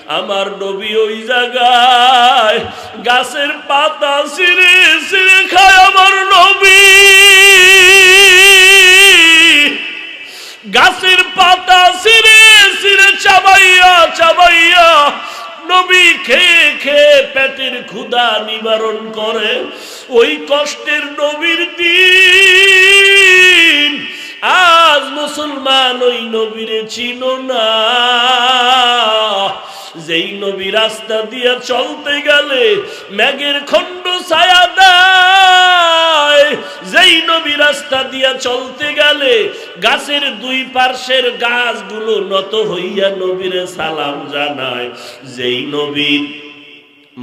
আমার নবী ওই জায়গায় গাছের পাতা ছিঁড়ে ছিঁড়ে খায়। আমার নবী গাছের পাতা ছিঁড়ে ছিঁড়ে চাবাইয়া চাবাইয়া নবী খেয়ে খেয়ে পেটের ক্ষুধা নিবারণ করে। ওই কষ্টের নবীর দিন আজ মুসলমান ওই নবীরে চিনো না। যেই নবী রাস্তা দিয়া চলতে গেলে মেঘের খণ্ড ছায়া দেয়, যেই নবী রাস্তা দিয়া চলতে গেলে গাছের দুই পার্শ্বের গাছগুলো নত হইয়া নবীরে সালাম জানায়, যেই নবীর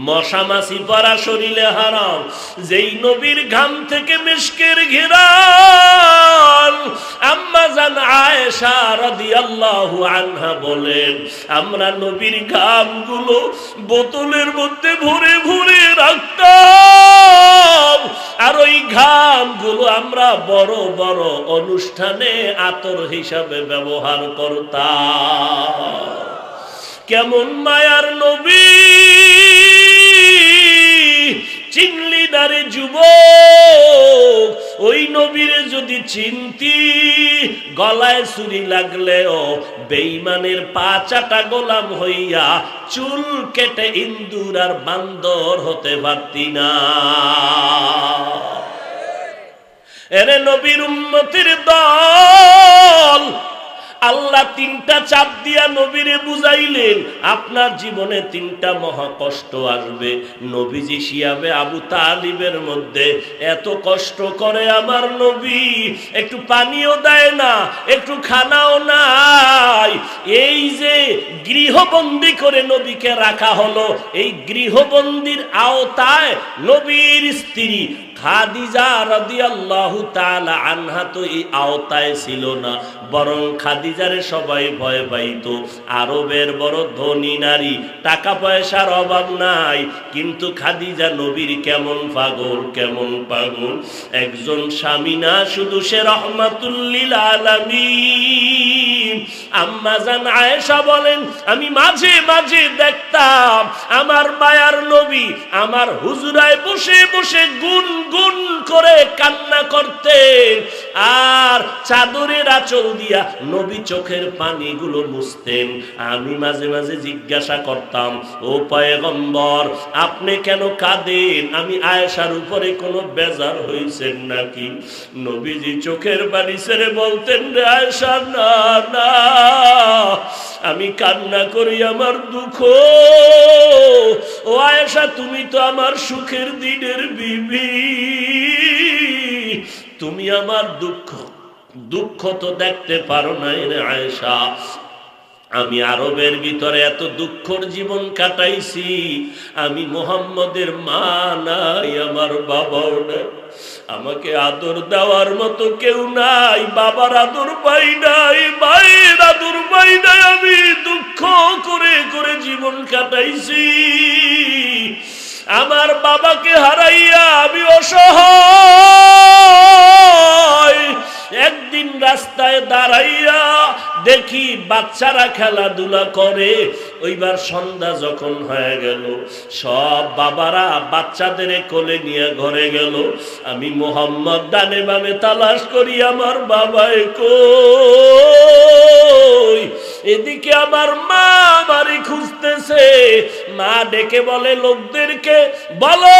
মশা মাছি পরা শরীরে হারাম, যেই নবীর ঘাম থেকে মিশকের ঘিরান। আম্মা জান আয়েশা রাদিয়াল্লাহু আনহা বলেন, আমরা নবীর ঘামগুলো বোতলের মধ্যে ভরে ভরে রাখতাম, আর ওই ঘামগুলো আমরা বড় বড় অনুষ্ঠানে আতর হিসাবে ব্যবহার করতাম। কেমন মায়ার নবী, চিনলি না রে যুবক? ওই নবীরে যদি চিনতি, গলায় ছুরি লাগলেও বেঈমানের পা চাটা গোলাম হইয়া চুল কেটে ইন্দুর আর বান্দর হতে পারতি না। এরে নবীর উম্মতের দল, আল্লাহ তিনটা চাপ দিয়া নবীরে বুঝাইলেন, আপনার জীবনে তিনটা মহা কষ্ট আসবে। নবীজি শিয়াবে আবু তালিবের মধ্যে এত কষ্ট করে আমার নবী, একটু পানিও দেয় না, একটু খানাও নাই। এই যে গৃহবন্দী করে নবীকে রাখা হলো, এই গৃহবন্দির আওতায় নবীর স্ত্রী খাদিজা রাদিয়াল্লাহু তাআলা আনহা তো এই আওতায় ছিল না, বরং খাদিজারে সবাই ভয় পাইত। আরবের বড় ধনী নারী, টাকা পয়সার অভাব নাই, কিন্তু খাদিজা নবীর কেমন পাগল, কেমন পাগল। একজন স্বামী না শুধু, সে রাহমাতুল লিল আলামিন। আম্মা জান আয়েশা বলেন, আমি মাঝে মাঝে দেখতাম আমার মায়ার নবী আমার হুজরায় বসে বসে গুন গুন করে কান্না করতেন, আর চাদরের আঁচল দিয়া নবী চোখের পানিগুলো মুছতেন। আমি মাঝে মাঝে জিজ্ঞাসা করতাম, ও পয়গম্বর, আপনি কেন কাঁদেন? আমি আয়েশার উপরে কোনো বেজার হইছেন নাকি? নবীজি চোখের পানি ছেড়ে বলতেন, রে আয়েশা, না না, আমি কান্না করি আমার দুঃখ। ও আয়েশা, তুমি তো আমার সুখের দিনের বিবি, তুমি আমার দুঃখ দুঃখ তো দেখতে পারো না। রে আয়েশা, আমি আরবের ভিতরে এত দুঃখর জীবন কাটাইছি, আমি মুহাম্মদের মা নাই, আমার বাবাও নাই, আমাকে আদর দেওয়ার মতো কেউ নাই, বাবার আদর পাই নাই, মায়ের আদর পাই নাই, আমি দুঃখ করে করে জীবন কাটাইছি। আমার বাবাকে হারাইয়া আমি অসহায়। একদিন রাস্তায় দাঁড়াইয়া দেখি বাচ্চারা খেলাধুলা করে। ওইবার সন্ধ্যা যখন হয়ে গেল, সব বাবারা বাচ্চাদের কোলে নিয়ে ঘরে গেল। আমি মুহাম্মদ ডানে বামে তালাশ করি, আমার বাবাই কই? এদিকে আমার মা আমারে খুঁজতেছে। মা ডেকে বলে লোকদেরকে, বলো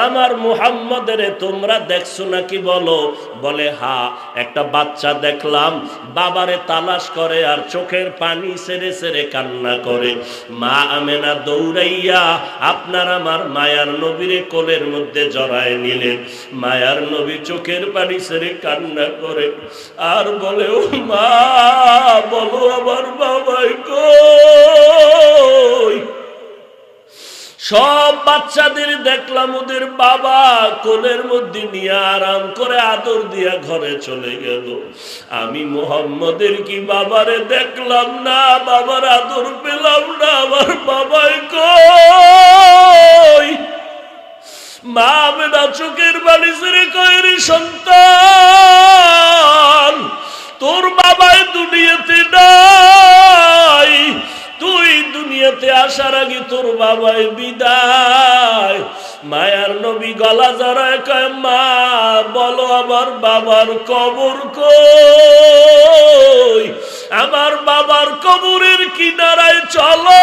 আমার মুহাম্মদের তোমরা দেখছো নাকি বলো? বলে হ্যাঁ, একটা বাচ্চা দেখলাম বাবারে তালাশ করে আর চোখের পানি ছেড়ে ছেড়ে কান্না করে। মা আমেনা দৌড়াইয়া আপনার আমার মায়ার নবীরে কোলের মধ্যে জড়ায় নিলেন। মায়ার নবী চোখের পানি ছেড়ে কান্না করে আর বলে, ও মা, বলো আমার বাবাই কই? সব বাচ্চাদের দেখলাম ওদের বাবা কোলের মধ্যে নিয়ে আরাম করে আদর দিয়া ঘরে চলে গেল। আমি মুহাম্মদের কি বাবারে দেখলাম না, বাবার আদর পেলাম না, আমার বাবাই কই? মা আমেনা চোখের বালি ছেড়ে কয়, রে সন্তান, তোর বাবাই দুনিয়াতে নাই, তুই দুনিয়াতে দুনিয়াতে আসার আগে তোর বাবাই বিদায়। মায়ার নবী গলা জড়ায় কয়, মা বলো আমার বাবার কবর কই? আমার বাবার কবরের কিনারায় চলো,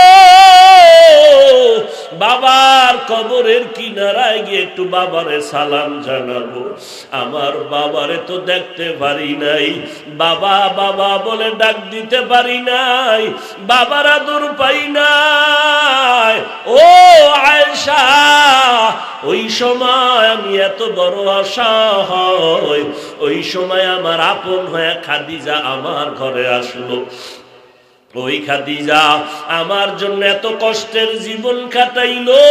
বাবার কবরের কিনারায় গিয়ে একটু বাবারে সালাম জানাবো। আমার বাবারে তো দেখতে পারি নাই, বাবা বাবা বলে ডাক দিতে পারি নাই, বাবার আদর পাই নাই। ও আয়েশা, ওই সময় আমি এত বড় অসহায়, ওই সময় আমার আপন হয়ে খাদিজা আমার ঘরে আসলো। ওই খাদিজা আমার জন্য এত কষ্টের জীবন কাটাইলো।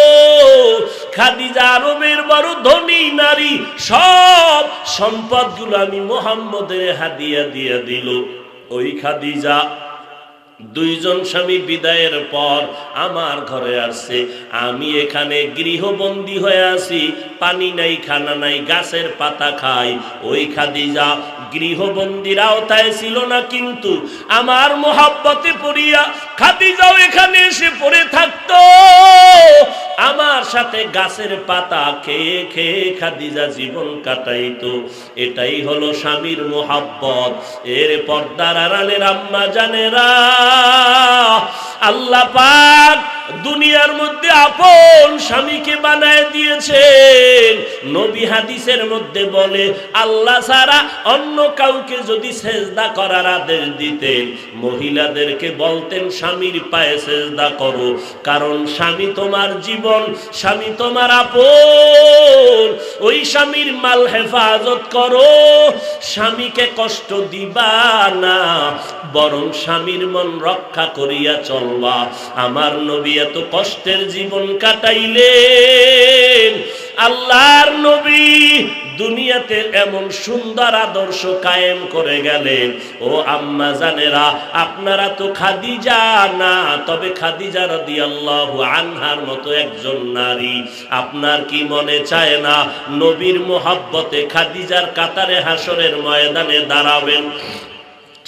খাদিজা আরবের বড় ধনী নারী, সব সম্পদগুলো আমি মুহাম্মদের হাদিয়া দিয়ে দিল। ওই খাদিজা দুইজন স্বামী বিদায়ের পর আমার ঘরে আসছে। আমি এখানে গৃহবন্দী হয়ে আছি, পানি নাই, খানা নাই, গাছের পাতা খাই। ওই খাদিজা গৃহবন্দির আওতায় ছিল না, কিন্তু আমার মোহাব্বতে পড়িয়া খাদিজাও এখানে এসে পড়ে থাকতো। আমার সাথে গাছের পাতা খেয়ে খেয়ে খাদিজা জীবন কাটাইতো। এটাই হলো স্বামীর মোহাব্বত। এর পর্দার আড়ালের আম্মা জানেরা, আল্লাহ পাক দুনিয়ার মধ্যে আপন স্বামীকে বানায় দিয়েছেন। নবী হাদিসের মধ্যে বলে, আল্লাহ ছাড়া অন্য কাউকে যদি সেজদা করার আদেশ দিতেন, মহিলাদেরকে বলতেন স্বামীর পায়ে সেজদা করো, কারণ স্বামী তোমার জীবন, স্বামী তোমার আপন। ওই স্বামীর মাল হেফাজত করো, স্বামীকে কষ্ট দিবা না, বরং স্বামীর মন রক্ষা করিয়া চলবা। আমার নবী এত কষ্টের জীবন কাটাইলেন। আল্লাহর নবী দুনিয়াতে এমন সুন্দর আদর্শ কায়েম করে গেলেন। ও আম্মা জানেরা, আপনারা তো খাদিজা না, তবে খাদিজা রাদিয়াল্লাহু আনহার মতো একজন নারী। আপনার কি মনে চায় না নবীর মোহাব্বতে খাদিজার কাতারে হাসরের ময়দানে দাঁড়াবেন?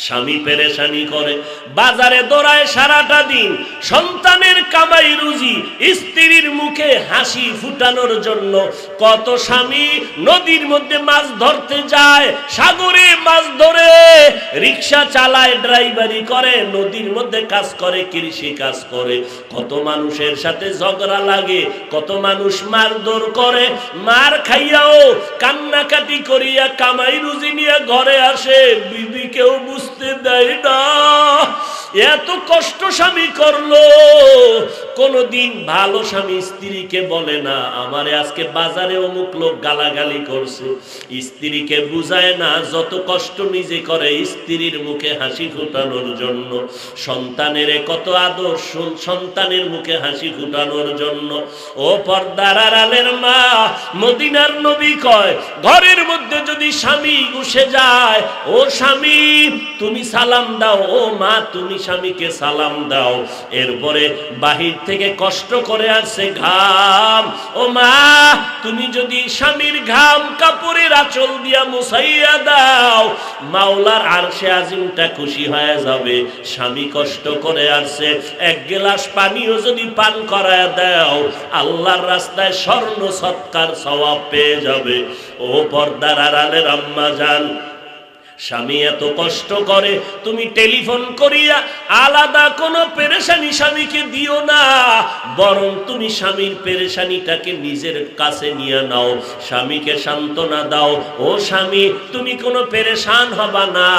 স্বামী পেরেশানি করে, বাজারে দৌড়ায় সারাটা দিন, সন্তানের কামাই রুজি, স্ত্রীর মুখে হাসি ফুটানোর জন্য। কত স্বামী নদীর মধ্যে মাছ ধরতে যায়, সাগরে মাছ ধরে, রিক্সা চালায়, ড্রাইভারি করে, নদীর মধ্যে কাজ করে, কৃষি কাজ করে। কত মানুষের সাথে ঝগড়া লাগে, কত মানুষ মারধর করে, মার খাইয়াও কান্নাকাটি করিয়া কামাই রুজি নিয়ে ঘরে আসে, বিবিকেও বুঝতে দেয় না। এত কষ্ট স্বামী করলো, কোনদিন ভালো স্বামী স্ত্রীকে বলে না আমারে আজকে বাজারে অমুক লোক গালাগালি করছে। স্ত্রীকে বুঝায় না যত কষ্ট নিজে করে স্ত্রীর মুখে হাসি ফুটানোর জন্য। সন্তানের কত আদর সন্তানের মুখে হাসি ফুটানোর জন্য। ও পর্দার আড়ালের মা, মদিনার নবী কয়, ঘরের মধ্যে যদি স্বামী উঠে যায়, ও স্বামী তুমি সালাম দাও, ও মা তুমি স্বামীকে সালাম দাও। এরপরে বাহির থেকে কষ্ট করে আসছে ঘাম, ও মা তুমি যদি স্বামীর ঘাম কাপড়ের আঁচল দিয়া মুছাইয়া দাও, মাওলার আরশে আজিমটা খুশি হয়ে যাবে। স্বামী কষ্ট করে আসছে, এক গ্লাস পানিও যদি পান করায় দাও, আল্লাহর রাস্তায় স্বর্ণ সৎকার সওয়াব পেয়ে যাবে। ও পর্দার আড়ালের আম্মা জান, স্বামী এত কষ্ট করে, তুমি টেলিফোন করিয়া আলাদা কোনো পেরেশানি স্বামীকে দিও না, বরং তুমি স্বামীর পেরেশানিটাকে নিজের কাছে নিয়ে নাও, স্বামীকে সান্ত্বনা দাও। ও স্বামী তুমি কোনো পেরেশান হবা না,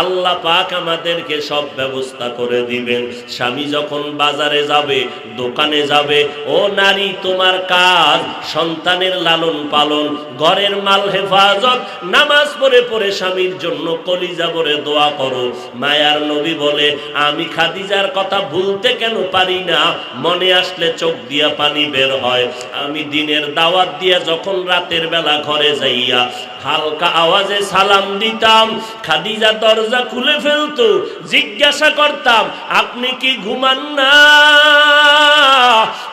আল্লাহ পাক আমাদেরকে সব ব্যবস্থা করে দিবেন। স্বামী যখন বাজারে যাবে, দোকানে যাবে, ও নারী তোমার কাজ সন্তানের লালন পালন, ঘরের মাল হেফাজত, নামাজ পড়ে পড়ে স্বামীর জন্য কলিজা ভরে দোয়া করো। মায়ার নবী বলে, আমি খাদিজার কথা ভুলতে কেন পারি না, মনে আসলে চোখ দিয়া পানি বের হয়। আমি দিনের দাওয়াত দিয়া যখন রাতের বেলা ঘরে যাইয়া হালকা আওয়াজে সালাম দিতাম, খাদিজা দরজা খুলে ফেলতো, জিজ্ঞাসা করতাম আপনি কি ঘুমান না?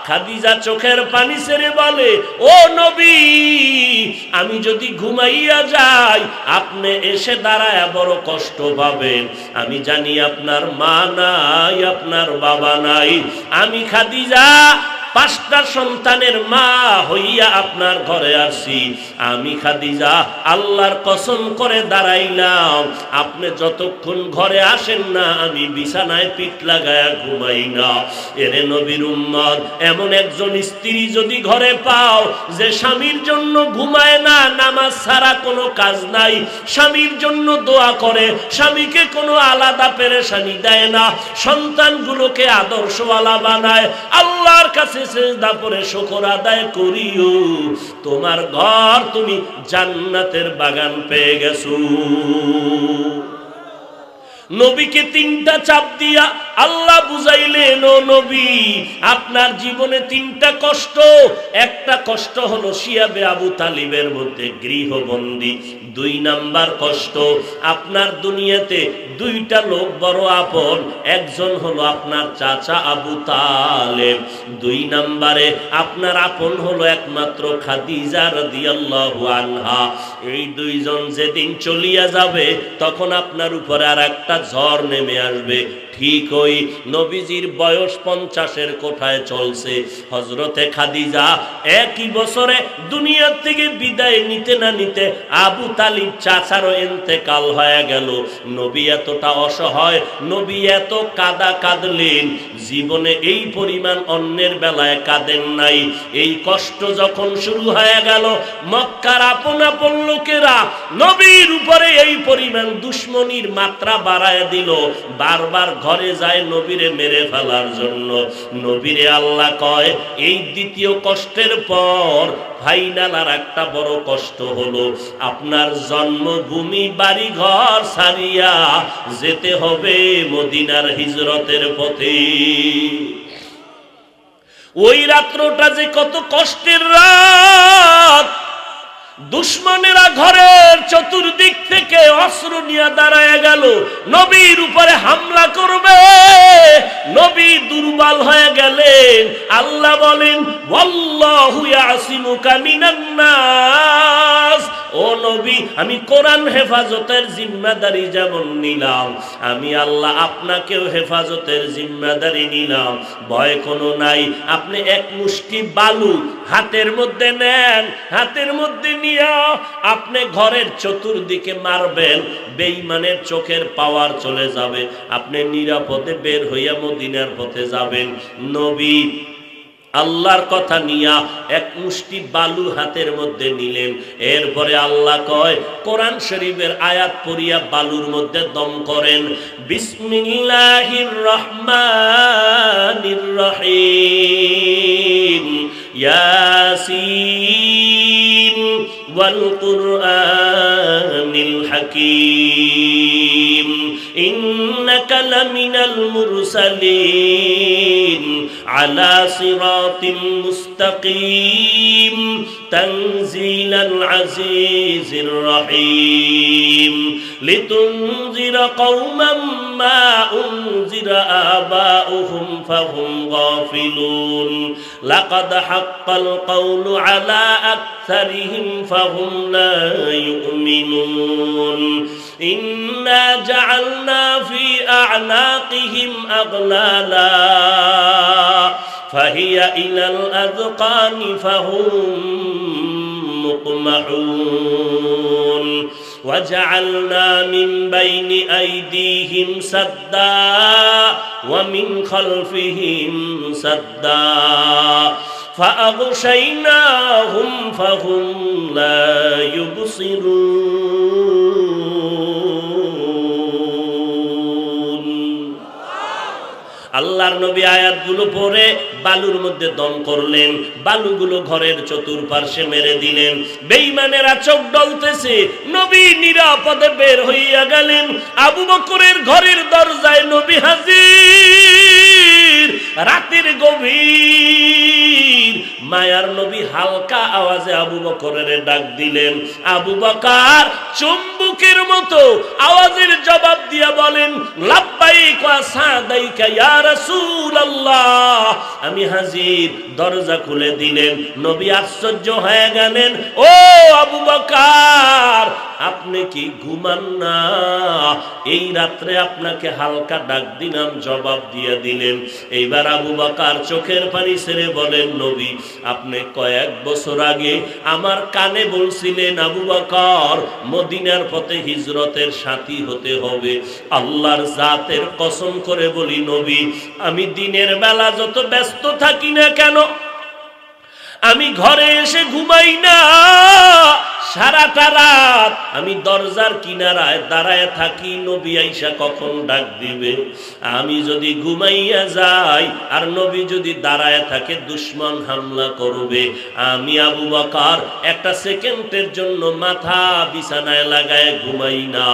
খাদিজা চোখের পানি ছেড়ে বলে, ও নবী, আমি যদি ঘুমাইয়া যাই আপনি এসে দাঁড়ায় বড় কষ্ট পাবেন। আমি জানি আপনার মা নাই, আপনার বাবা নাই। আমি খাদিজা 5টা সন্তানের মা হইয়া আপনার ঘরে আসি। আমি খাদিজা আল্লাহর কসম করে দাঁড়াইলাম, আপনি যতক্ষণ ঘরে আসেন না আমি বিছানায় পিঠ লাগায়া ঘুমাই না। এরে নবীর উম্মত, এমন একজন স্ত্রী যদি ঘরে পাও যে স্বামীর জন্য ঘুমায় না, নামাজ ছাড়া কোনো কাজ নাই, স্বামীর জন্য দোয়া করে, স্বামীকে কোনো আলাদা পেরেশানি দেয় না, সন্তানগুলোকে আদর্শওয়ালা বানায়, আল্লাহর কাছে সিজদা করে শুকর আদায় করিও, তোমার ঘর তুমি জান্নাতের বাগান পেয়ে গেছো। নবীকে 3টা চাপ দিয়া আল্লাহ বুঝাইলেন, ও নবী, আপনার জীবনে 3টা কষ্ট। একটা কষ্ট হলো শিয়াবে আবু তালিবের মধ্যে গৃহবন্দী। 2 নাম্বার কষ্ট, আপনার দুনিয়াতে 2টা লোক বড় আপন, একজন হলো আপনার চাচা আবু তালেব, 2 নাম্বারে আপনার আপন হলো একমাত্র খাদিজা রাদিয়াল্লাহু আনহা। এই 2 জন যেদিন চলিয়া যাবে তখন আপনার উপরে আর একটা ঝড় নেমে আসবে। ঠিক ওই নবীজির বয়স 50-এর কোঠায় চলছে। হযরতে খাদিজা একই বছরে দুনিয়া থেকে বিদায় নিতে না নিতে আবু তালিব চাচারও ইন্তেকাল হয়ে গেল। নবী এতটা অসহায়, নবী এত কাঁদলেন, জীবনে এই পরিমাণ অন্যের বেলায় কাঁদেন নাই। এই কষ্ট যখন শুরু হয়ে গেল, মক্কার আপন আপন লোকেরা নবীর উপরে এই পরিমাণ দুশ্মনীর মাত্রা বাড়ায় দিল। বারবার ঘরে যায় নবীরে মেরে ফেলার জন্য। নবীরে আল্লাহ কয়, এই দ্বিতীয় কষ্টের পর ফাইনাল আর একটা বড় কষ্ট হলো, আপনার জন্মভূমি বাড়ি ঘর ছাড়িয়া যেতে হবে মদিনার হিজরতের পথে। ওই রাত্রটা যে কত কষ্টের রাত। দুশ্মনেরা ঘরের চতুর্দিক থেকে অস্ত্র নিয়ে দাঁড়ায় গেল, নবীর উপরে হামলা করবে। নবী দুর্বল হয়ে গেলেন। আল্লাহ বলেন, ওয়াল্লাহু ইয়াসিমুকা মিনান নাস। ও নবী, আমি কোরআন হেফাজতের জিম্মাদারি যেমন নিলাম, আমি আল্লাহ আপনাকেও হেফাজতের জিম্মাদারি নিলাম। ভয় কোনো নাই। আপনি এক মুষ্টি বালু হাতের মধ্যে নেন, হাতের মধ্যে নিয়ে আপনি ঘরের চতুর্দিকে মারবেন, বেঈমানের চোখের পাওয়ার চলে যাবে, আপনি নিরাপদে বের হইয়া মদিনার পথে যাবেন। নবী আল্লাহর কথা নিয়া এক মুষ্টি বালু হাতের মধ্যে নিলেন। এরপরে আল্লাহ কয়, কোরআন শরীফের আয়াত পড়িয়া বালুর মধ্যে দম করেন। বিসমিল্লাহির রহমানির রহিম, ইয়াসিন ওয়াল কুরআনিল হাকীম, ইন্নাকা লামিনাল মুরসালিন আলা সিরাতিম মুস্তাকিম, তানজিলাল আজিজির রহিম, লিতুনজিরা কওমান মা উনজিরা আবাউহুম ফাহুম গাফিলুন, লাকাদ হাক্কাল কাওলু আলা আকসারিহিম ফাহুম লা ইউমিনুন, ইন্না জাআলনা ফি আ'নাকিহিম আগলালা ফাহিয়া ইলাল আযকানি ফাহুম মুকমাহুন, وجعلنا من بين أيديهم سدا ومن خلفهم سدا فأغشيناهم فهم لا يبصرون. আল্লাহর নবী আয়াতগুলো পড়ে বালুর মধ্যে দম করলেন, বালুগুলো ঘরের চতুর্পার্শ্বে মেরে দিলেন। বেঈমানেরা চোখ ডলতেছে, নবী নিরাপদে বের হইয়া গেলেন। আবু বকরের ঘরের দরজায় নবী হাজির। রাতের গভীর, মায়ার নবী হালকা আওয়াজে আবু বকরের ডাক দিলেন। আবু বকর চুম্বকের মতো আওয়াজের জবাব দিয়া বলেন, লাব্বাইক লাব্বাইক ওয়া সাদাইকা ইয়া রাসূলুল্লাহ, আমি হাজির। দরজা খুলে দিলেন। নবী আশ্চর্য হয়ে গেলেন, ও আবু বকর, আপনি কি ঘুমান না? এই রাত্রে আপনাকে হালকা ডাক দিলাম, জবাব দিয়ে দিলেন। এইবার আবু বকর চোখের পানি ছেড়ে বলেন, নবী, আপনি কয়েক বছর আগে আমার কানে বলছিলেন, আবু বকর, মদিনার পথে হিজরতের সাথী হতে হবে। আল্লাহর জাতের কসম করে বলি নবী, আমি দিনের বেলা যত ব্যস্ত থাকি না কেন, আমি ঘরে এসে ঘুমাই না। সারাটা রাত আমি দরজার কিনারায় দাঁড়ায় থাকি, নবী আইসা কখন ডাক দিবে। আমি যদি ঘুমাইয়া যাই আর নবী যদি দাঁড়ায় থাকে, দুশমন হামলা করবে। আমি আবু বকর একটা সেকেন্ডের জন্য মাথা বিছানায় লাগায় ঘুমাই না।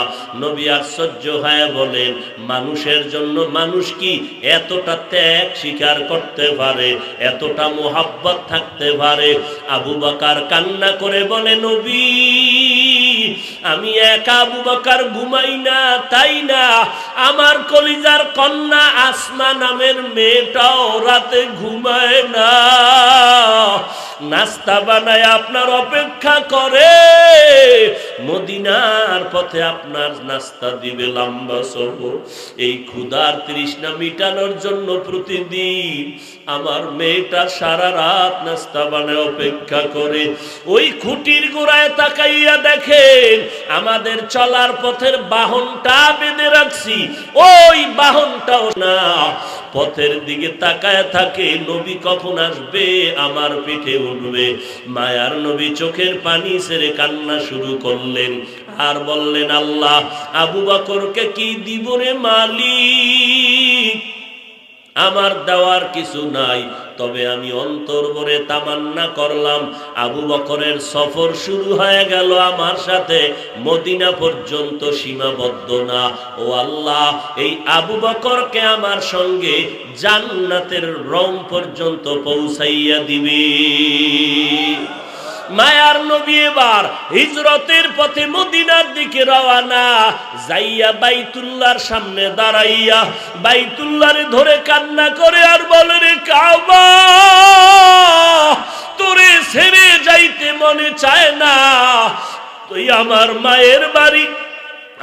নবী আশ্চর্য হয়ে বলেন, মানুষের জন্য মানুষ কি এতটা ত্যাগ স্বীকার করতে পারে, এতটা মোহাব্বত থাকতে পারে? আবু বকর কান্না করে বলে, নবী, আমি একা আবু বকর ঘুমাই না তাই না, আমার কলিজার কন্যা আসমা নামের মেয়েটাও রাতে ঘুমায় না। নাস্তা বানায় আপনার অপেক্ষা করে, মদিনার পথে আপনার নাস্তা দিবে লম্বা সফর। এই ক্ষুধার তৃষ্ণা মিটানোর জন্য প্রতিদিন আমার মেয়েটা সারা রাত নাস্তা বানায় অপেক্ষা করে। ওই খুঁটির গোড়ায় তাকাইয়া দেখেন আমাদের চলার পথের বাহনটা বেঁধে রাখছি, ওই বাহনটাও না। পথের দিকে তাকায় থাকে, নবী কখন আসবে, আমার পিঠে উঠবে। মায়ার নবী চোখের পানি ছেড়ে কান্না শুরু করলেন আর বললেন, আল্লাহ, আবু বকরকে কি দিব রে মালিক? আমার দেওয়ার কিছু নাই, তবে আমি অন্তর ভরে তামান্না করলাম, আবু বকরের সফর শুরু হয়ে গেল আমার সাথে, মদিনা পর্যন্ত সীমাবদ্ধ না। ও আল্লাহ, এই আবু বকরকে আমার সঙ্গে জান্নাতের রং পর্যন্ত পৌঁছাইয়া দিবি। মায়ার নবী এবার হিজরতের পথে মদিনার দিকে রওয়ানা। যাইয়া বাইতুল্লাহর সামনে দাঁড়াইয়া বাইতুল্লাহরে ধরে কান্না করে আর বলে, রে কাবা, তোরে ছেড়ে যাইতে মনে চায় না। তুই আমার মায়ের বাড়ি,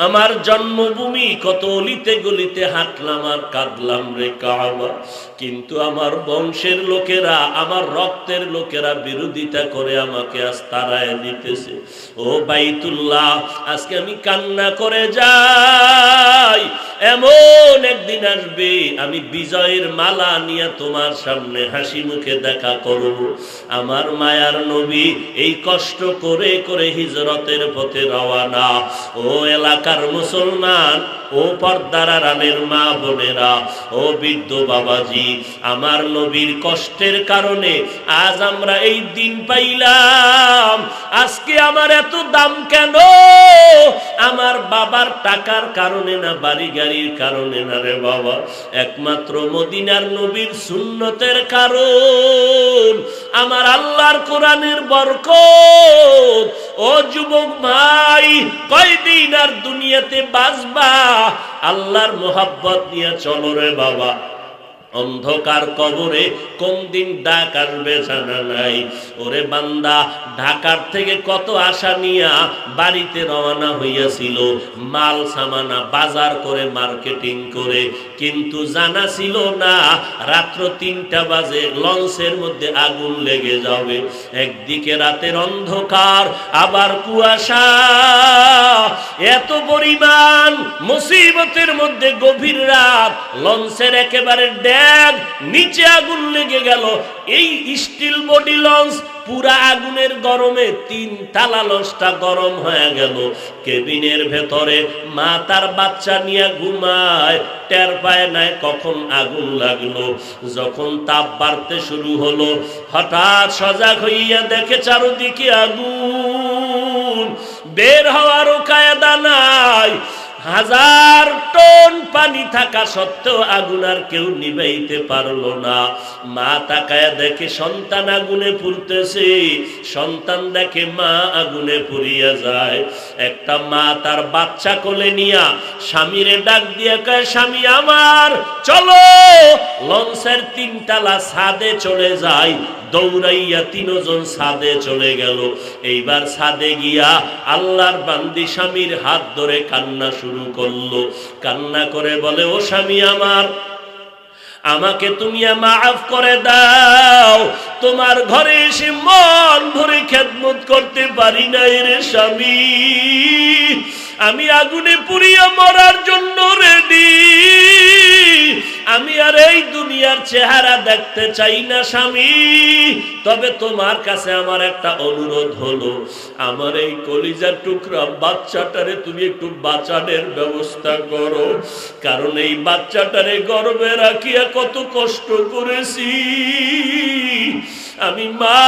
আমার জন্মভূমি, কত অলিতে গলিতে হাঁটলাম আর কাঁদলাম রে কাবা, কিন্তু আমার বংশের লোকেরা, আমার রক্তের লোকেরা বিরোধিতা করে আমাকে আজ তাড়ায় দিতেছে। ও বাইতুল্লাহ, আজকে আমি কান্না করে যাই, এমন একদিন আসবে আমি বিজয়ের মালা নিয়ে তোমার সামনে হাসি মুখে দেখা করব। আমার মায়ার নবী এই কষ্ট করে করে হিজরতের পথে রওয়ানা। ও এলাকার মুসলমান, ও পর্দার আড়ালের মা বোনেরা, ও বৃদ্ধ বাবাজি, আমার নবীর কষ্টের কারণে আজ আমরা এই দিন পাইলাম। আজকে আমার এত দাম কেন? আমার বাবার টাকার কারণে না, বাড়ি গাড়ির কারণে না রে বাবা, একমাত্র মদিনার নবীর সুন্নতের কারণ, আমার আল্লাহর কোরআনের বরকত। ও যুবক ভাই, কয়দিন আর দুনিয়াতে বাঁচবা? আল্লাহর মোহাব্বত নিয়ে চলো রে বাবা। অন্ধকার কবরে কোন দিন ডাক আসবে জানা নাই। ওরে বান্দা, ঢাকার থেকে কত আশা নিয়া বাড়িতে রওনা হইয়াছিল, মাল সামানা বাজার করে মার্কেটিং করে, কিন্তু জানা ছিল না রাত্র 3টা বাজে লঞ্চের মধ্যে আগুন লেগে যাবে। একদিকে রাতের অন্ধকার, আবার কুয়াশা, এত পরিমাণ মুসিবতের মধ্যে গভীর রাত, লঞ্চের একেবারে নিচে আগুন লেগে গেল। এই স্টিল বডি লঞ্চ পুরা আগুনের গরমে 3 তালা লঞ্চটা গরম হয়ে গেল। কেবিনের ভেতরে মা তার বাচ্চা নিয়ে ঘুমায়, টের পায় নাই কখন আগুন লাগলো। যখন তাপ বাড়তে শুরু হলো, হঠাৎ সজাগ হইয়া দেখে চারদিকে আগুন, বের হওয়ারও কায়দা নাই। 1000 টন পানি থাকা সত্ত্বেও আগুন আর কেউ নিভাইতে পারলো না। মা তাকায় দেখে সন্তান আগুনে পুড়তেছে, সন্তান দেখে মা আগুনে পুড়িয়া যায়। একটা মা তার বাচ্চা কোলে নিয়া স্বামীরে ডাক দিয়ে কয়, স্বামী আমার চলো লঞ্চের 3 তলা ছাদে চলে যাই। দৌড়াইয়া 3 জন ছাদে চলে গেল। এইবার ছাদে গিয়া আল্লাহর বান্দি স্বামীর হাত ধরে কান্না শুরু করলো। কান্না করে বলে, ও স্বামী আমার, আমাকে তুমি মাফ করে দাও, তোমার ঘরে এসে মন ভরে খেদমত করতে পারি নাই রে স্বামী, আমি আগুনে পুড়িয়া মরার জন্য রেডি, আমি আর এই দুনিয়ার চেহারা দেখতে চাই না স্বামী। তবে তোমার কাছে আমার একটা অনুরোধ হলো, আমার এই কলিজার টুকরা বাচ্চাটারে তুমি একটু বাঁচানোর ব্যবস্থা করো, কারণ এই বাচ্চাটারে গর্ভে রাখিয়া কত কষ্ট করেছি, আমি মা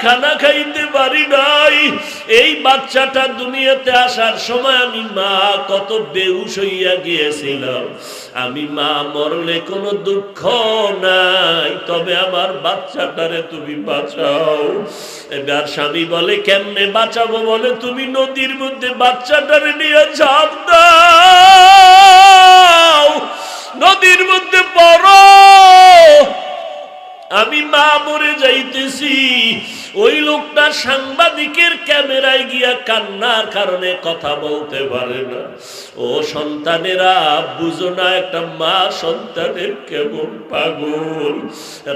খানা খাইতে পারি নাই। এই বাচ্চাটা দুনিয়াতে আসার সময় আমি মা কত বেহুশ হইয়া গিয়েছিলাম, আমি মা মরলে কোনো দুঃখ নাই, তবে আমার বাচ্চাটারে তুমি বাঁচাও। এবার স্বামী বলে, কেমনে বাঁচাবো? বলে, তুমি নদীর মধ্যে বাচ্চাটারে নিয়ে ঝাঁপ দাও, নদীর মধ্যে পড়ো, আমি মা মরে যাইতেছি। ওই লোকটা সাংবাদিকের ক্যামেরায় গিয়া কান্নার কারণে কথা বলতে পারে না। ও সন্তানেরা, বুঝো না একটা মা সন্তানের কেমন পাগল।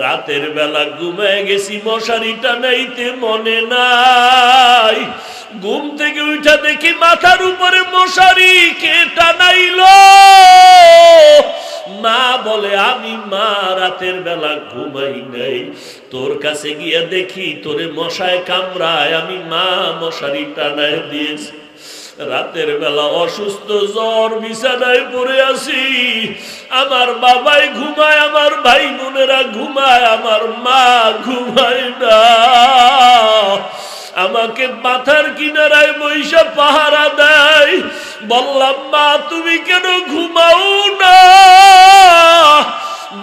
রাতের বেলা ঘুমায় গেছি, মশারি টানাইতে মনে নাই, ঘুম থেকে উঠা দেখি মাথার উপরে মশারি কে টানাইলো। মা বলে, আমি মা রাতের বেলা ঘুমাই নাই, তোর কাছে গিয়া দেখি তোরে মশায় কামড়ায়, আমি মা মশারি টানায় দিয়েছি। রাতের বেলা অসুস্থ জ্বর বিছানায় পড়ে আছি, আমার বাবাই ঘুমায়, আমার ভাই বোনেরা ঘুমায়, আমার মা ঘুমায় না। আমাকে মাথার কিনারায় বৈশা পাহারা দেয়। বললাম, মা তুমি কেন ঘুমাও না?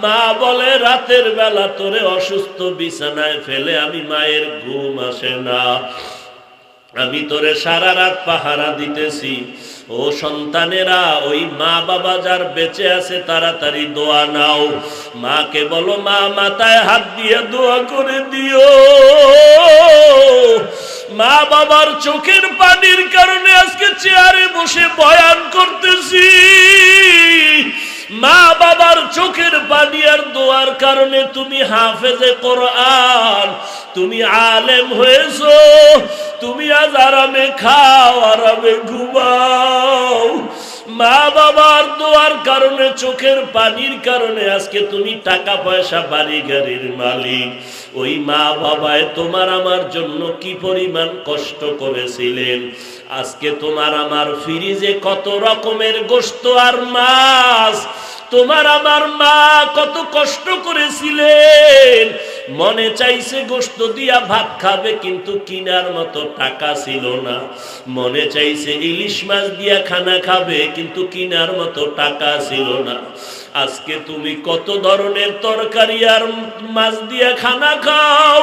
মা বলে, রাতের বেলা তোরে অসুস্থ বিছানায় ফেলে আমি মায়ের ঘুম আসে না, আমি তোরে সারা রাত পাহারা দিতেছি। ও সন্তানেরা, ওই মা বাবা যার বেঁচে আছে তাড়াতাড়ি দোয়া নাও। মাকে বলো, মা মাথায় হাত দিয়ে দোয়া করে দিও। মা বাবার চোখের পানির কারণে আজকে চেয়ারে বসে বয়ান করতেছি। মা বাবার চোখের পানি আর দোয়ার কারণে তুমি হাফেজে কোরআন, তুমি আলেম হয়েছো, তুমি আজ আরামে খাও, আরামে ঘুমাও। মা বাবার দোয়ার কারণে, চোখের পানির কারণে আজকে তুমি টাকা পয়সা বাড়ি গাড়ির মালিক। ওই মা বাবায় তোমার আমার জন্য কি পরিমাণ কষ্ট করেছিলেন। আজকে তোমার আমার ফ্রিজে কত রকমের গোশত আর মাছ, তোমার আমার মা কত কষ্ট করেছিলেন। মনে চাইছে গোশত দিয়া ভাত খাবে, কিন্তু কিনার মতো টাকা ছিল না। মনে চাইছে ইলিশ মাছ দিয়া খানা খাবে, কিন্তু কিনার মতো টাকা ছিল না। আজকে তুমি কত ধরনের তরকারি আর মাছ দিয়া খানা খাও।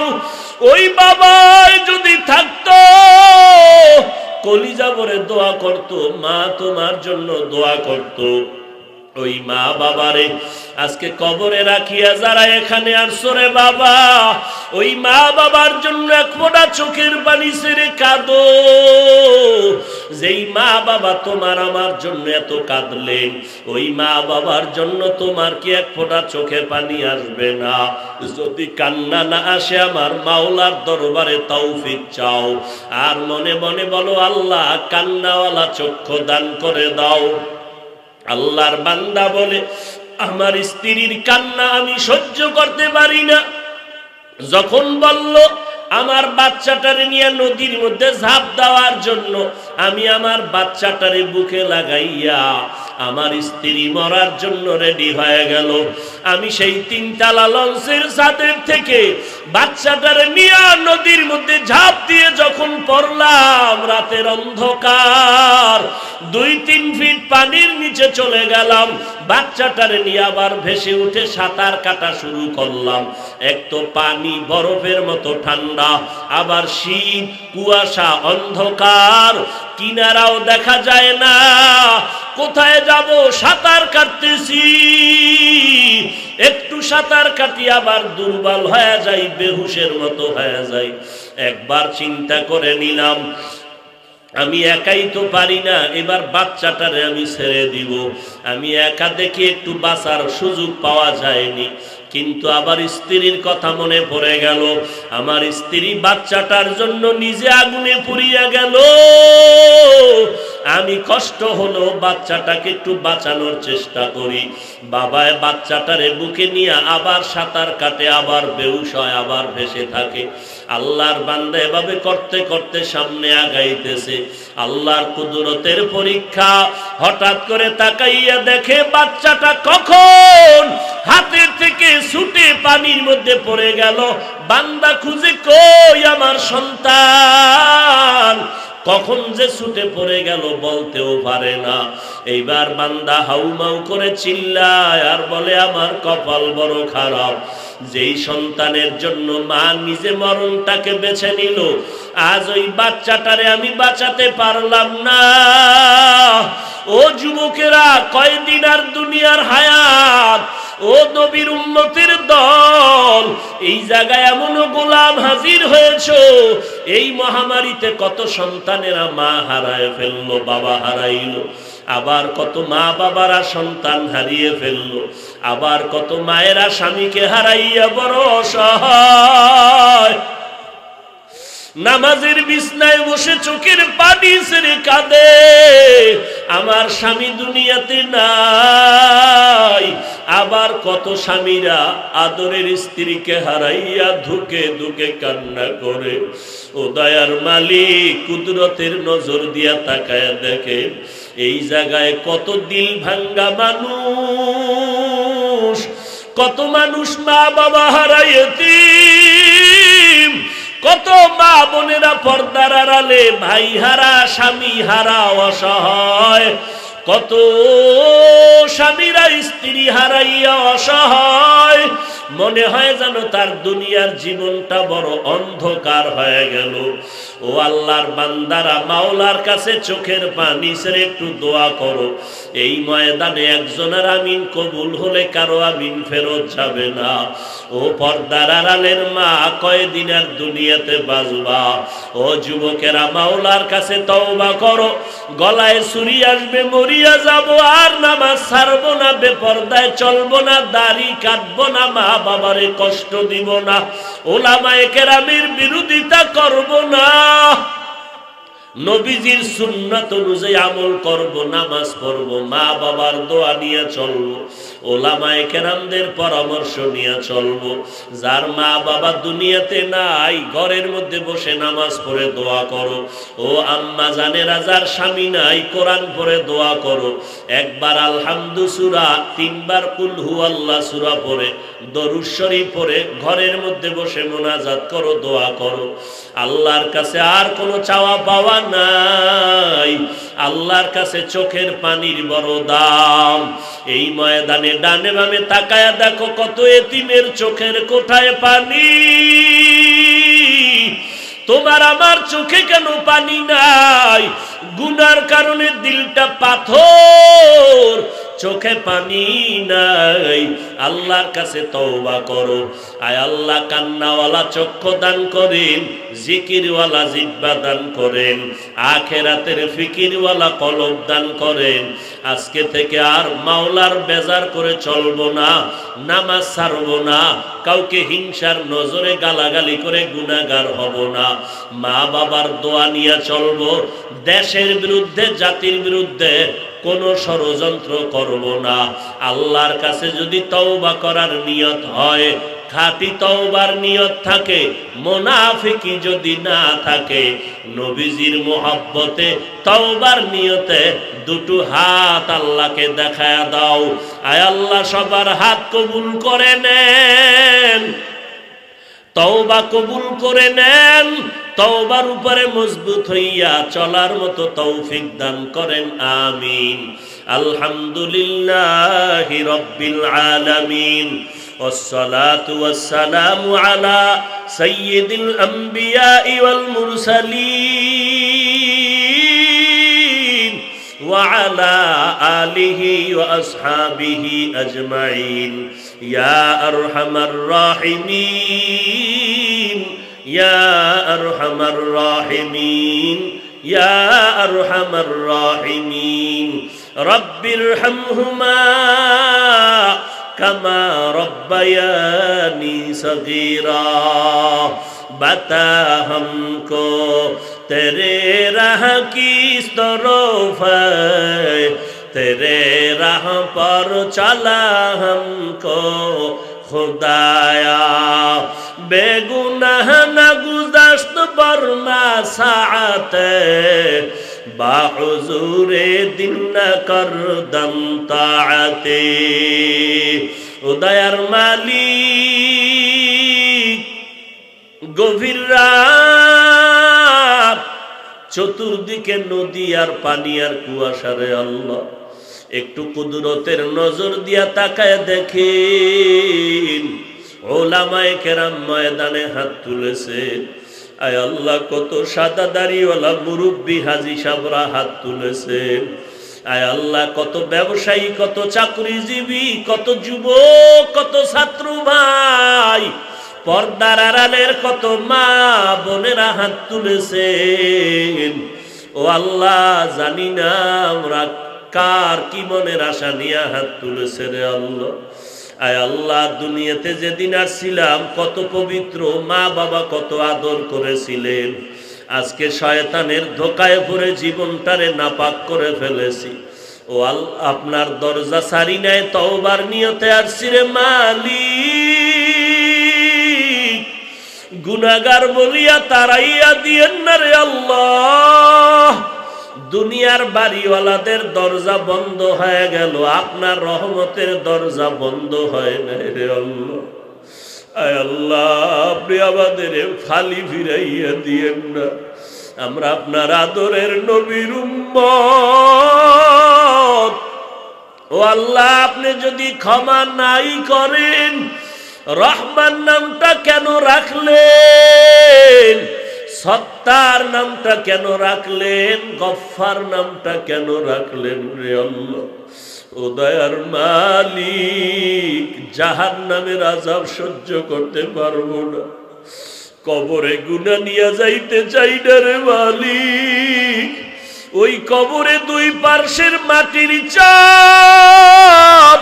ওই বাবাই যদি থাকতো, কলিজা ভরে দোয়া করতো, মা তোমার জন্য দোয়া করতো। ওই মা বাবারে আজকে কবরে রাখিয়া যারা এখানে আসছো রে বাবা, ওই মা বাবার জন্য এক ফোঁটা চোখের পানি ছেড়ে কাঁদো। যেই মা বাবা তোমার আমার জন্য এত কাঁদলেন, ওই মা বাবার জন্য তোমার কি এক ফোঁটা চোখে পানি আসবে না? যদি কান্না না আসে, আমার মাওলার দরবারে তৌফিক চাও, আর মনে মনে বলো, আল্লাহ কান্নাওয়ালা চক্ষু দান করে দাও। আল্লাহর বান্দা বলে, আমার স্ত্রীর কান্না আমি সহ্য করতে পারি না। যখন বলল আমার বাচ্চাটারে নিয়ে নদীর মধ্যে ঝাঁপ দেওয়ার জন্য, আমি আমার বাচ্চাটারে বুকে লাগাইয়া আমার স্ত্রী মরার জন্য রেডি হয়ে গেল। আমি সেই 3 তলা লঞ্চের ছাদের থেকে বাচ্চাটারে নিয়ে নদীর মধ্যে ঝাঁপ দিয়ে যখন পড়লাম, রাতের অন্ধকার, 2-3 ফিট পানির নিচে চলে গেলাম। বাচ্চাটারে নিয়ে আবার ভেসে উঠে সাঁতার কাটা শুরু করলাম। এক তো পানি বরফের মতো ঠান্ডা, আবার শীত, কুয়াশা, অন্ধকার, কিনারাও দেখা যায় না। কোথায় যাব? সাঁতার কাটতেছি, একটু সাঁতার কাটি আবার দুর্বল হয়ে যাই, বেহুশের মতো হয়ে যাই। একবার চিন্তা করে নিলাম, আমি একাই তো পারি না, এবার বাচ্চাটারে আমি ছেড়ে দিব। আমি একা দেখে একটু বাঁচার সুযোগ পাওয়া যায়নি, কিন্তু আবার স্ত্রীর কথা মনে পড়ে গেল। আমার স্ত্রী বাচ্চাটার জন্য নিজে আগুনে পুড়িয়া গেল। আমি কষ্ট হলো বাচ্চাটাকে একটু বাঁচানোর চেষ্টা করি। বাবায় বাচ্চাটারে বুকে নিয়ে আবার সাঁতার কাটে, আবার বেহুশ হয়, আবার ভেসে থাকে। আল্লাহর বান্দা এভাবে করতে করতে সামনে আগাইতেছে। আল্লাহর কুদরতের পরীক্ষা। হঠাৎ করে তাকাইয়া দেখে বাচ্চাটা কখন হাতের থেকে ছুটে পানির মধ্যে পড়ে গেল। বান্দা খুঁজে, কই আমার সন্তান? কখন যে ছুটে পড়ে গেল বলতেও পারে না। এইবার বান্দা হাউমাউ করে চিল্লায় আর বলে, আমার কপাল বড় খারাপ, যেই সন্তানের জন্য মা নিজে মরণটাকে বেছে নিল, আজ ওই বাচ্চাটারে আমি বাঁচাতে পারলাম না। ও যুবকেরা, কয়দিন আর দুনিয়ার হায়াত? ও নবীর উম্মতের দল, এই জায়গায় এমনও গোলাম হাজির হয়েছো, এই মহামারীতে কত সন্তানেরা মা হারায় ফেললো, বাবা হারাইলো। আবার কত মা বাবারা সন্তান হারিয়ে ফেললো। আবার কত মায়েরা স্বামীকে হারাইয়া বড় অসহায়, নামাজের বিছনায় বসে চোখের পানি ছেড়ে কাঁদে, আমার স্বামী দুনিয়াতে নাই। আবার কত স্বামীরা আদরের স্ত্রীকে হারাইয়া ধুকে ধুকে কান্না করে। ও দয়ার মালিক, কুদরতের নজর দিয়া তাকায় দেখে, এই জায়গায় কত দিল ভাঙ্গা মানুষ, কত মানুষ মা বাবা হারাইতে, কত মা বোনেরা পর্দার আড়ালে ভাই হারা, স্বামী হারা, অসহায়। কত স্বামীরা স্ত্রী হারাইয়া অসহায়, মনে হয় যেন তার দুনিয়ার জীবনটা বড় অন্ধকার হয়ে গেল। ও আল্লাহর বান্দারা, মাওলার কাছে চোখের পানি ছেড়ে একটু দোয়া করো। এই ময়দানে একজনের আমিন কবুল হলে কারো আমিন ফেরত যাবে না। ও পর্দার আড়ালের মা, কয়দিন আর দুনিয়াতে বাজবা? ও যুবকেরা, মাওলার কাছে তওবা করো। গলায় ছুরি আসবে, মরিয়া যাব, আর নামাজ ছাড়বো না, বেপর্দায় চলবো না, দাড়ি কাটবো না, মা বাবারে কষ্ট দিব না, ওলামায়ে কেরামের বিরোধিতা করব না, নবীজির সুন্নাত অনুযায়ী আমল করব, নামাজ পড়ব, মা বাবার দোয়া নিয়ে চলব, ওলামায়ে কেরামদের পরামর্শ নিয়ে চলব। যার মা বাবা দুনিয়াতে নাই, ঘরের মধ্যে বসে নামাজ পড়ে দোয়া করো। ও আম্মা জানেরা, যার স্বামী নাই, কোরআন পড়ে দোয়া করো। একবার আলহামদু সূরা, 3 বার কুল হুয়াল্লাহ সূরা পড়ে, দরুদ শরীফ পড়ে ঘরের মধ্যে বসে মোনাজাত করো, দোয়া করো। আল্লাহর কাছে আর কোনো চাওয়া পাওয়া নাই। আল্লাহর কাছে চোখের পানির বড় দাম। এই ময়দানে ডানে বামে তাকায়া দেখো, কত এতিমের চোখের কোঠায় পানি। তোমার আমার চোখে কেন পানি নাই? গুনার কারণে দিলটা পাথর, চোখে পানি নাই। আল্লাহর কাছে তওবা করো। আয় আল্লাহ, কান্নাওয়ালা চক্ষু দান করেন, জিকিরওয়ালা জিহ্বা দান করেন, আখিরাতের ফিকিরওয়ালা কলব দান করেন। আজকে থেকে আর মাওলার বেজার করে চলবো না, নামাজ ছাড়বো না, কাউকে হিংসার নজরে গালাগালি করে গুনাহগার হব না, মা বাবার দোয়া নিয়ে চলবো, দেশের বিরুদ্ধে, জাতির বিরুদ্ধে কোনো ষড়যন্ত্র করব না। আল্লাহর কাছে যদি তওবা করার নিয়ত হয়, খাঁটি তওবার নিয়ত থাকে, মুনাফিকি যদি না থাকে, নবীজির মুহাব্বতে তওবার নিয়তে দুটো হাত আল্লাহকে দেখায়া দাও। আয় আল্লাহ সবার হাত কবুল করে নেন, তওবা কবুল করে নেন, তওবার উপরে মজবুত হইয়া চলার মতো তৌফিক দান করেন, আমিন। আলহামদুলিল্লাহি রাব্বিল আলামিন, ওয়াসসালাতু ওয়াসসালামু আলা সাইয়্যিদিল আমবিয়াই ওয়াল মুরসালিন ওয়া আলা আলিহি ওয়া আসহাবিহি আজমাইন, ইয়া আরহামার রাহিমিন, ইয়া আরহামার রাহিমিন, ইয়া আরহামার রাহিমিন। রব্বিরহামহুমা কামা রব্বায়ানি সগীরা, बता हमको तेरे राह की तरफ है, तेरे राह पर चला हमको खुदाया, बेगुनाह न गुज़श्त बरमा साअते, बाहुजूरे दिन न कर दम ताअते। उदयर मालिक, গভীর রাত, চতুর্দিকে নদী আর পানি আর কুয়াশারে আল্লাহ একটু কুদরতের নজর দিয়া তাকায় দেখেন, ওলামায়ে কেরাম ময়দানে হাত তুলেছেন। আয় আল্লাহ, কত সাদা দাড়িওয়ালা মুরব্বী হাজী সাহেবরা হাত তুলেছেন। আয় আল্লাহ, কত ব্যবসায়ী, কত চাকরিজীবী, কত যুবক, কত ছাত্র ভাই, পর্দার আড়ালের কত মা বোনেরা হাত তুলেছেন। ও আল্লাহ, জানি না আমরা কার কি মনের আশা নিয়ে হাত তুলেছে রে আল্লাহ। আয় আল্লাহ, দুনিয়াতে যেদিন আসছিলাম কত পবিত্র মা বাবা কত আদর করেছিলেন, আজকে শয়তানের ধোকায় পড়ে জীবনটারে নাপাক করে ফেলেছি। ও আল্লাহ, আপনার দরজা সারি নাই, তওবার নিয়তে আসছি রে মালিক, গুনাহগার বলিয়া তারাইয়া দিয়েন না রে আল্লাহ। দুনিয়ার বাড়িওয়ালাদের দরজা বন্ধ হয়ে গেল, আপনার রহমতের দরজা বন্ধ হয় না রে আল্লাহ। আয় আল্লাহ, আপনি আমাদের খালি ফিরাইয়া দিয়েন না, আমরা আপনার আদরের নবীর উম্মত। ও আল্লাহ, আপনি যদি ক্ষমা নাই করেন, রহমান নামটা কেন রাখলেন, সত্তার নামটা কেন রাখলেন, গফফার নামটা কেন রাখলেন রে আল্লাহ। ও দয়ার মালিক, জাহান্নামের আযাব সহ্য করতে পারবো না, কবরে গুনাহ নিয়ে যাইতে চাই না রে মালিক। ওই কবরে দুই পার্শ্বের মাটির চাপ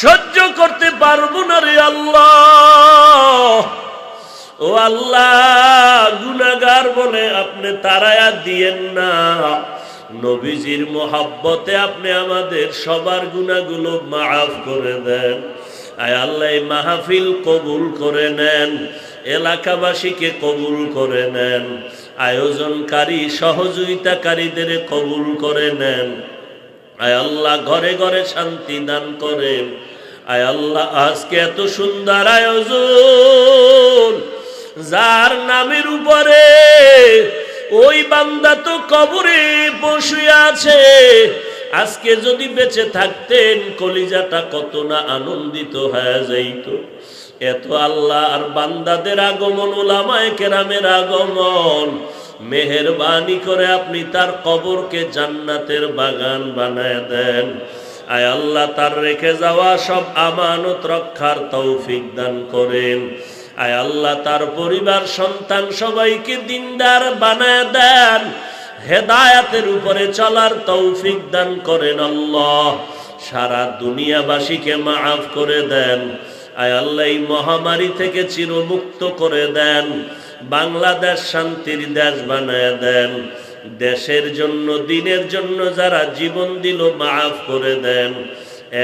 সহ্য করতে পারবো না রে আল্লাহ। ও আল্লাহ, গুনাহগার বলে আপনি তারায়া দিয়েন না, নবীজির মোহাব্বতে আপনি আমাদের সবার গুনাহগুলো মাফ করে দেন। আয় আল্লাহ, এই মাহফিল কবুল করে নেন, এলাকাবাসীকে কবুল করে নেন, আয়োজনকারী সহযোগিতাকারীদের কবুল করে নেন। আয় আল্লাহ, ঘরে ঘরে শান্তি দান করেন। আয় আল্লাহ, আজকে এত সুন্দর আয়োজন, যার নামের উপরে ওই বান্দা তো কবরে বসে আছে, আজকে যদি বেঁচে থাকতেন কলিজাটা কত না আনন্দিত হয়ে যাইত। এত আল্লাহ আর বান্দাদের আগমন, উলামায়ে কেরামের আগমন, মেহেরবানি করে আপনি তার কবরকে জান্নাতের বাগান বানায় দেন। আয় আল্লাহ, তার রেখে যাওয়া সব আমানত রক্ষার তৌফিক দান করেন। আয় আল্লাহ, তার পরিবার সন্তান সবাইকে দিনদার বানায় দেন, হেদায়াতের উপরে চলার তৌফিক দান করেন আল্লাহ। সারা দুনিয়াবাসীকে মাফ করে দেন। আয় আল্লাহ, এই মহামারী থেকে চিরমুক্ত করে দেন, বাংলাদেশ শান্তির দেশ বানায় দেন। দেশের জন্য, দিনের জন্য যারা জীবন দিল মাফ করে দেন,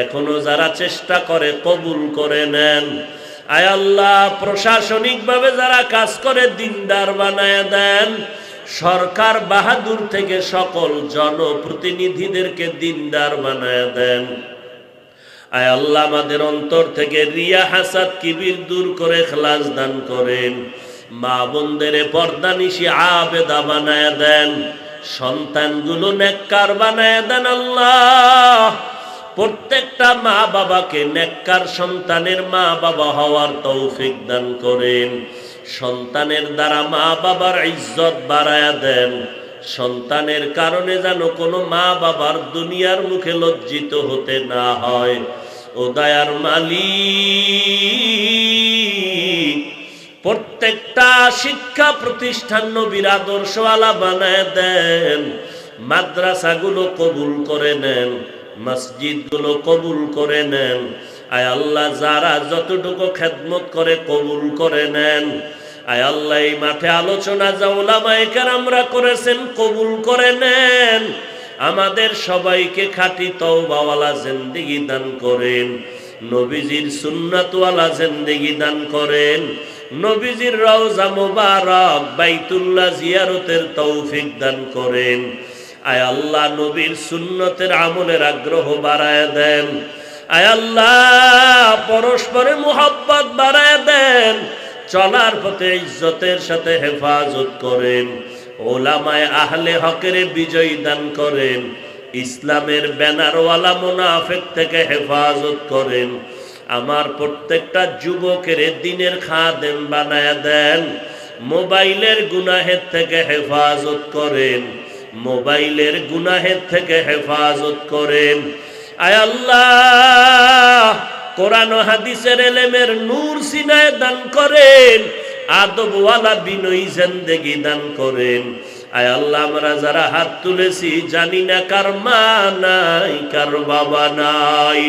এখনো যারা চেষ্টা করে কবুল করে নেন। আয় আল্লাহ প্রশাসনিকভাবে যারা কাজ করে দিনদার বানায় দেন, সরকার বাহাদুর থেকে সকল জনপ্রতিনিধিদেরকে দিনদার বানায় দেন। আয় আল্লাহ আমাদের অন্তর থেকে রিয়া হাসাদ কিবির দূর করে ইখলাস দান করেন। মা বোনদের পর্দানিশি আবেদা বানায় দেন, সন্তানগুলো নেককার বানায় দেন। আল্লাহ প্রত্যেকটা মা বাবাকে নেককার সন্তানের মা বাবা হওয়ার তৌফিক দান করেন। সন্তানের দ্বারা মা বাবার ইজ্জত বাড়ায়া দেন। সন্তানের কারণে যেন কোনো মা বাবার দুনিয়ার মুখে লজ্জিত হতে না হয়। ও দয়ার মালিক প্রত্যেকটা শিক্ষা প্রতিষ্ঠান নবীর আদর্শওয়ালা বানায় দেন। মাদ্রাসাগুলো কবুল করে নেন, মসজিদগুলো কবুল করে নেন। আয় আল্লাহ যারা যতটুকু খেদমত করে কবুল করে নেন। আয় আল্লাহ এই মাঠে আলোচনা যা উলামায়ে কেরামরা করেছেন কবুল করে নেন। আমাদের সবাইকে খাঁটি তওবাওয়ালা জিন্দেগি দান করেন। নবীজির সুন্নাতওয়ালা জিন্দেগি দান করেন। নবীজির রওজা মুবারক বাইতুল্লাহ জিয়ারতের তৌফিক দান করেন। আয় আল্লাহ নবীর সুন্নতের আমলের আগ্রহ বাড়ায় দেন। আয় আল্লাহ পরস্পরে মুহাব্বত বাড়ায় দেন। চলার পথে ইজ্জতের সাথে হেফাজত করেন। ওলামায়ে আহলে হকের বিজয় দান করেন। ইসলামের ব্যানারওয়ালা মুনাফিক থেকে হেফাজত করেন। আমার প্রত্যেকটা যুবকের দিনের খাদেম বানায় দেন। মোবাইলের গুনাহের থেকে হেফাজত করেন। মোবাইলের গুনাহের থেকে হেফাজত করেন। আয় আল্লাহ কোরআন ও হাদিসের ইলমের নূর সিনায় দান করেন। আদবওয়ালা বিনয়ী জিন্দেগি দান করেন। আয় আল্লাহ আমরা যারা হাত তুলেছি জানি না কার মা নাই, কার বাবা নাই।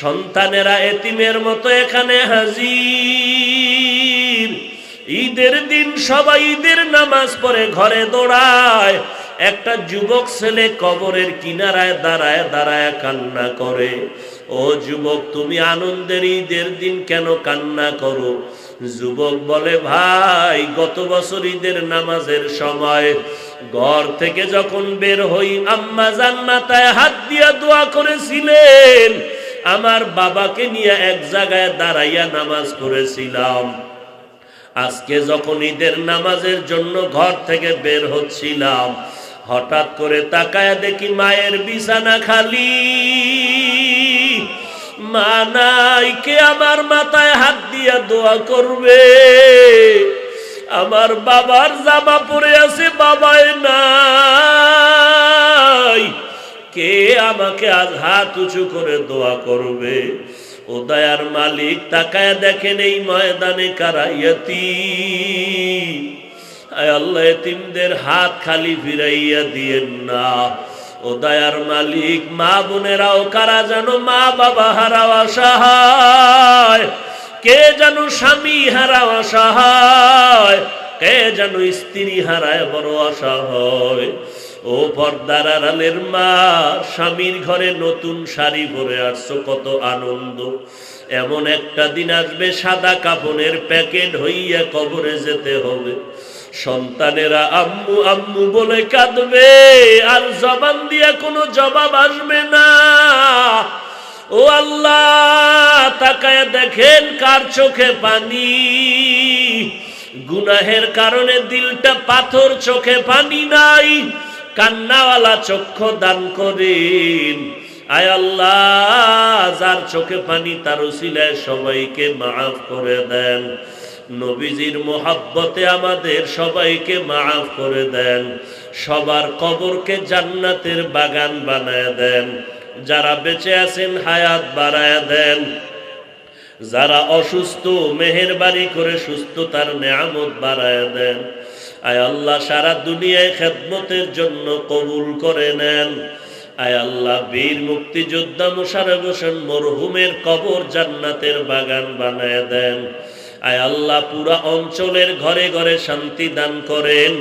সন্তানেরা এতিমের মতো এখানে হাজির। ঈদের দিন সবাই ঈদের নামাজ পড়ে ঘরে দৌড়ায়। একটা যুবক ছেলে কবরের কিনারায় দাঁড়ায় দাঁড়ায় কান্না করে। ও যুবক তুমি আনন্দের ঈদের দিন কেন কান্না করো? যুবক বলে ভাই গত বছর ঈদের নামাজের সময় ঘর থেকে যখন বের হই আম্মা জান মাথায় হাত দিয়া দোয়া করেছিলেন। আমার বাবাকে নিয়ে এক জায়গায় দাঁড়াইয়া নামাজ পড়েছিলাম। আজকে যখন ঈদের নামাজের জন্য ঘর থেকে বের হচ্ছিলাম হঠাৎ করে তাকায় দেখি মায়ের বিছানা খালি, মা নাই। কে আমার মাথায় হাত দিয়া দোয়া করবে? আমার বাবার জামা পরে আছে, বাবাই নাই। কে আমাকে আজ হাত উঁচু করে দোয়া করবে? ও দয়ার মালিক তাকায় দেখেন এই ময়দানে কারা ইয়াতীম। আয় আল্লাহ এতিমদের হাত খালি ফিরাইয়া দিয়েন না। ও দয়ার মালিক মা বোনেরাও কারা যেন মা বাবা হারাও অসহায়, কে যেন স্বামী হারাও অসহায়, কে যেন স্ত্রী হারায় বড় অসহায়। ও পর্দার আড়ালের মা, স্বামীর ঘরে নতুন শাড়ি পরে আসছো, কত আনন্দ। এমন একটা দিন আসবে সাদা কাপড়ের প্যাকেট হইয়া কবরে যেতে হবে। সন্তানেরা আম্মু আম্মু বলে কাঁদবে, আর জবান দিয়া কোনো জবাব আসবে না। ও আল্লাহ তাকায় দেখেন কার চোখে পানি। গুনাহের কারণে দিলটা পাথর, চোখে পানি নাই। কান্নাওয়ালা চক্ষু দান করেন। আয় আল্লাহ যার চোখে পানি তার উসিলায় সবাইকে মাফ করে দেন। নবীজির মোহাব্বতে আমাদের সবাইকে মাফ করে দেন। সবার কবরকে জান্নাতের বাগান বানায় দেন। যারা বেঁচে আছেন হায়াত বাড়ায় দেন। যারা অসুস্থ মেহেরবানি করে সুস্থতার নেয়ামত বাড়ায় দেন। আয় আল্লাহ সারা দুনিয়ায় খেদমতের জন্য কবুল করে নেন। আয় আল্লাহ বীর মুক্তিযোদ্ধা মোশাররফ হোসেন মরহুমের কবর জান্নাতের বাগান বানায় দেন। আয় আল্লাহ পুরা অঞ্চলের ঘরে ঘরে শান্তি দান করেন।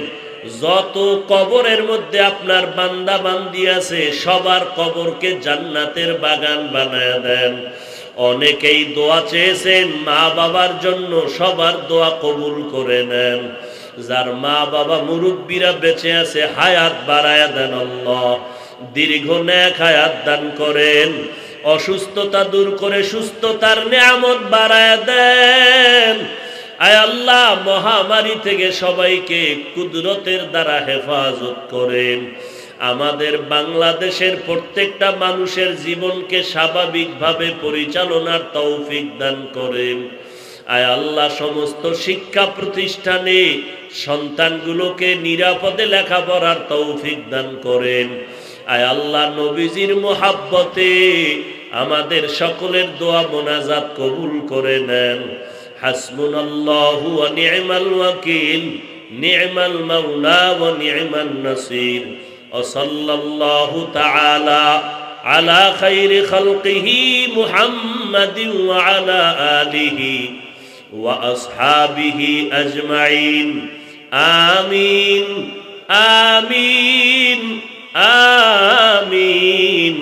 যত কবরের মধ্যে আপনার বান্দা বান্দি আছে সবার কবরকে জান্নাতের বাগান বানায় দেন। অনেকেই দোয়া চেয়েছেন মা বাবার জন্য, সবার দোয়া কবুল করে নেন। যার মা বাবা মুরব্বীরা বেঁচে আছে হায়াত বাড়ায়া দেন আল্লাহ, দীর্ঘ নেক হায়াত দান করেন। অসুস্থতা দূর করে সুস্থতার নিয়ামত বাড়ায়া দেন। আয় আল্লাহ, মহামারী থেকে সবাইকে কুদরতের দ্বারা হেফাজত করেন। আমাদের বাংলাদেশের প্রত্যেকটা মানুষের জীবনকে স্বাভাবিকভাবে পরিচালনার তৌফিক দান করেন। আয় আল্লাহ, সমস্ত শিক্ষা প্রতিষ্ঠানে সন্তানগুলোকে নিরাপদে লেখাপড়ার তৌফিক দান করেন। আয় আল্লাহ, নবীজির মোহাব্বতে আমাদের সকলের দোয়া মোনাজাত কবুল করে নেন। হাসবুনাল্লাহু ওয়া নি'মাল ওয়াকিল, নি'মাল মাওলা ওয়া নি'মান নাসির। ওয়া সাল্লাল্লাহু তাআলা আলা খাইরি খালকিহি মুহাম্মাদিন ওয়া আলা আলিহি ওয়া আসহাবিহি আজমাইন। আমিন আমিন আমিন।